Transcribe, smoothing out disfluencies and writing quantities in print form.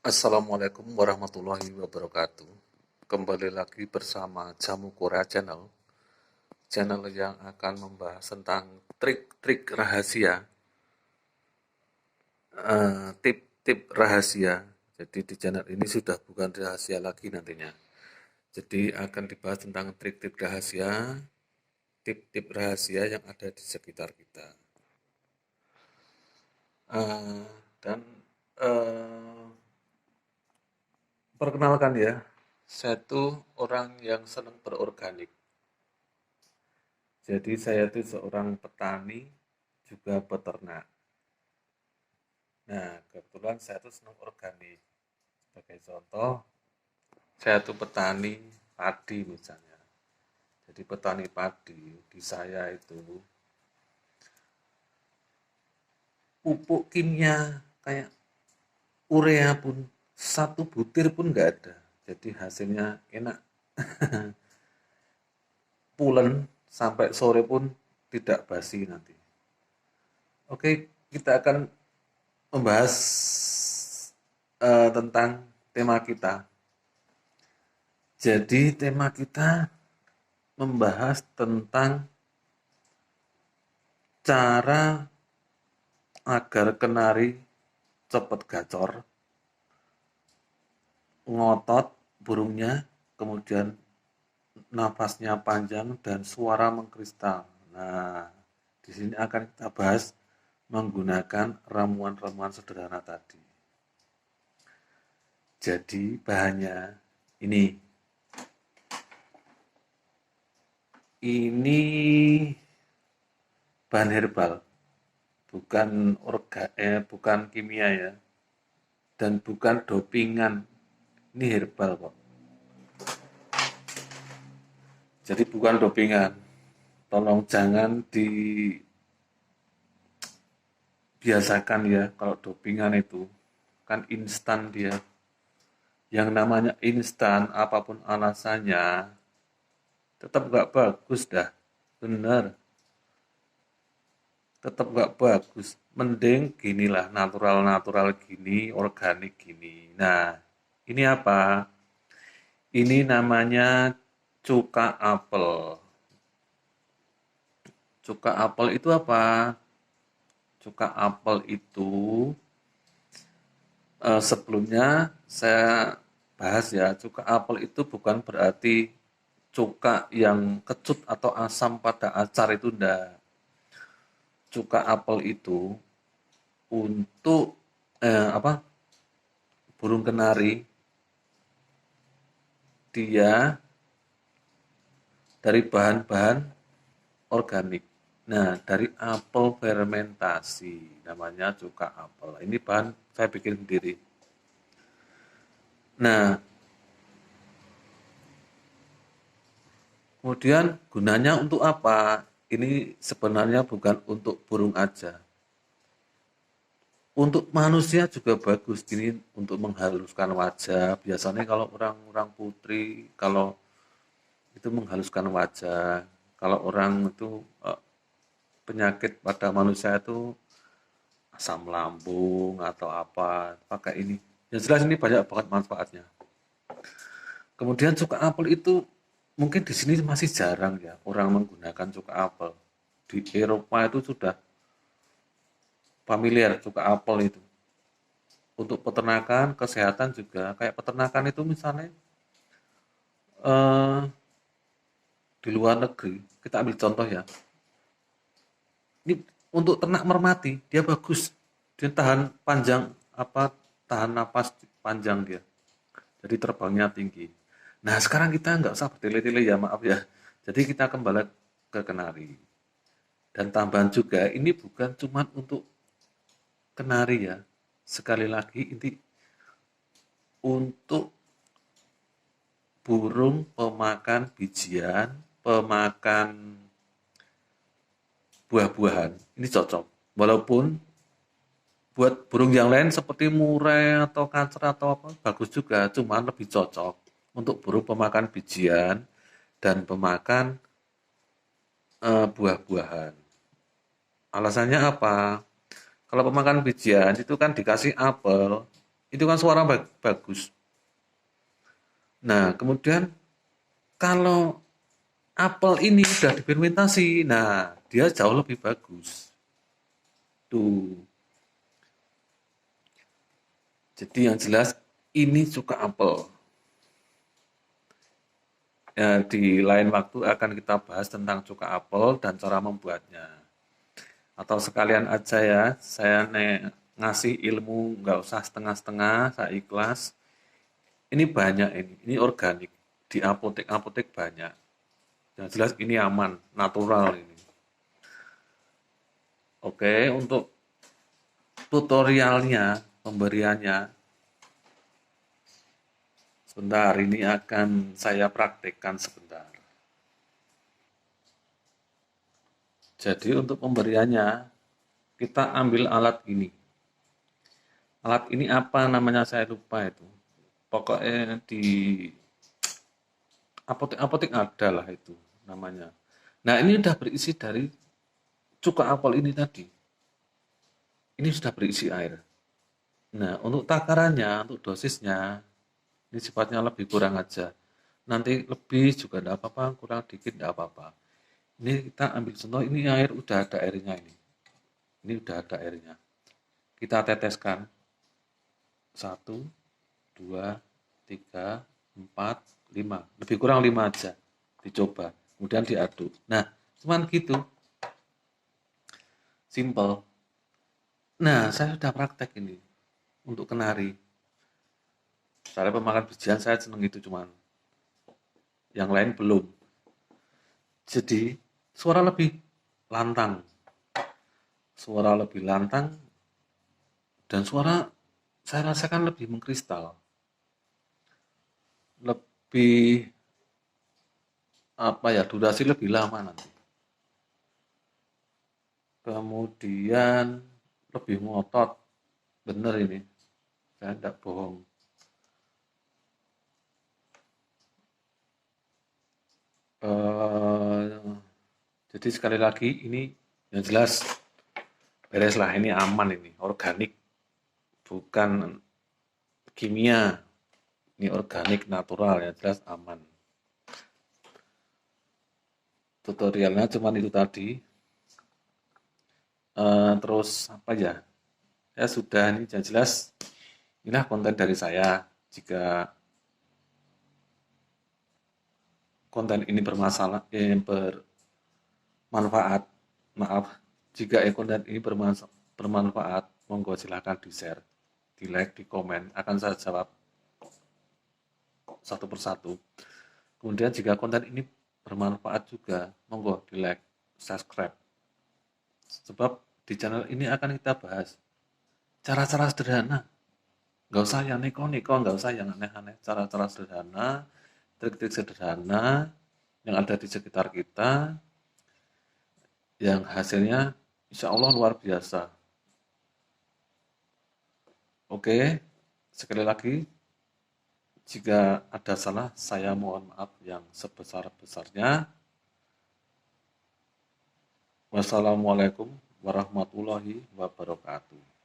Assalamualaikum warahmatullahi wabarakatuh. Kembali lagi bersama Jamu Korea Channel, channel yang akan membahas tentang trik-trik rahasia, tip-tip rahasia. Jadi di channel ini sudah bukan rahasia lagi nantinya. Jadi akan dibahas tentang trik-trik rahasia, tip-tip rahasia yang ada di sekitar kita. Dan perkenalkan ya, saya tuh orang yang senang berorganik. Jadi saya itu seorang petani, juga peternak. Nah, kebetulan saya tuh senang organik. Sebagai contoh, saya tuh petani padi misalnya. Jadi petani padi di saya itu pupuk kimia kayak urea pun satu butir pun nggak ada. Jadi hasilnya enak, pulen sampai sore pun tidak basi nanti. Oke, kita akan membahas tentang tema kita. Jadi tema kita membahas tentang cara agar kenari cepat gacor, ngotot burungnya, kemudian nafasnya panjang dan suara mengkristal. Nah, di sini akan kita bahas menggunakan ramuan-ramuan sederhana tadi. Jadi bahannya ini. Ini bahan herbal, bukan kimia ya, dan bukan dopingan. Ini herbal kok. Jadi bukan dopingan. Tolong jangan dibiasakan ya, kalau dopingan itu kan instan dia. Yang namanya instan, apapun alasannya, tetap nggak bagus dah. Bener, tetap nggak bagus. Mending ginilah, natural-natural gini, organik gini. Nah, ini apa? Ini namanya cuka apel. Cuka apel itu apa? Cuka apel itu sebelumnya saya bahas ya, cuka apel itu bukan berarti cuka yang kecut atau asam pada acar itu enggak. Cuka apel itu untuk apa? Burung kenari dia dari bahan-bahan organik. Nah, dari apel fermentasi, namanya cuka apel. Ini bahan saya bikin sendiri. Nah, kemudian gunanya untuk apa? Ini sebenarnya bukan untuk burung aja. Untuk manusia juga bagus. Ini untuk menghaluskan wajah. Biasanya kalau orang-orang putri, kalau itu menghaluskan wajah. Kalau orang itu penyakit pada manusia itu asam lambung atau apa, pakai ini. Yang jelas ini banyak banget manfaatnya. Kemudian cuka apel itu mungkin di sini masih jarang ya orang menggunakan cuka apel. Di Eropa itu sudah familiar cuka apel itu. Untuk peternakan, kesehatan juga. Kayak peternakan itu misalnya eh, di luar negeri, kita ambil contoh ya. Ini untuk ternak merpati, dia bagus. Dia tahan panjang, tahan napas panjang dia. Jadi terbangnya tinggi. Nah sekarang kita nggak usah bertele-tele ya, maaf ya. Jadi kita kembali ke kenari. Dan tambahan juga, ini bukan cuma untuk kenari ya. Sekali lagi, ini untuk burung pemakan bijian, pemakan buah-buahan. Ini cocok. Walaupun buat burung yang lain seperti murai atau kacer atau apa, bagus juga. Cuma lebih cocok untuk burung pemakan bijian dan pemakan buah-buahan. Alasannya apa? Kalau pemakan bijian itu kan dikasih apel, Itu kan suara bagus. Nah, kemudian kalau apel ini sudah difermentasi, nah dia jauh lebih bagus. Tuh. Jadi yang jelas ini suka apel. Ya, di lain waktu akan kita bahas tentang cuka apel dan cara membuatnya. Atau sekalian aja ya, saya ngasih ilmu nggak usah setengah-setengah, saya ikhlas. Ini banyak ini organik. Di apotek-apotek banyak. Yang jelas ini aman, natural ini. Oke, untuk tutorialnya, pemberiannya, sebentar ini akan saya praktekkan sebentar. Jadi untuk pemberiannya, kita ambil alat ini. Alat ini apa namanya saya lupa itu. Pokoknya di apotek-apotek ada lah itu namanya. Nah ini sudah berisi dari cuka apel ini tadi. Ini sudah berisi air. Nah untuk takarannya, untuk dosisnya, ini sifatnya lebih kurang aja. Nanti lebih juga tidak apa-apa, kurang dikit tidak apa-apa. Ini kita ambil contoh, ini air udah ada airnya ini. Ini udah ada airnya. Kita teteskan. 1, 2, 3, 4, 5. Lebih kurang 5 aja. Dicoba. Kemudian diaduk. Nah, cuman gitu. Simple. Nah, saya sudah praktek ini. Untuk kenari. Cara pemakan bijian saya seneng itu cuman. Yang lain belum. Jadi, suara lebih lantang. Suara lebih lantang. Dan suara saya rasakan lebih mengkristal. Lebih apa ya, durasi lebih lama nanti. Kemudian lebih ngotot. Bener ini. Saya tidak bohong. Eh, jadi sekali lagi ini yang jelas beres lah, ini aman, ini organik, bukan kimia, ini organik natural ya, jelas aman. Tutorialnya cuman itu tadi. Terus apa ya? Ya sudah, ini yang jelas inilah konten dari saya. Jika konten ini bermanfaat, maaf, jika konten ini bermanfaat, monggo silahkan di share, di like, di komen, akan saya jawab satu persatu. Kemudian jika konten ini bermanfaat juga, monggo di like, subscribe. Sebab di channel ini akan kita bahas cara-cara sederhana. Nggak usah yang neko-neko, nggak usah yang aneh-aneh. Cara-cara sederhana, trik-trik sederhana yang ada di sekitar kita, yang hasilnya insya Allah luar biasa. Oke, sekali lagi, jika ada salah, saya mohon maaf yang sebesar-besarnya. Wassalamualaikum warahmatullahi wabarakatuh.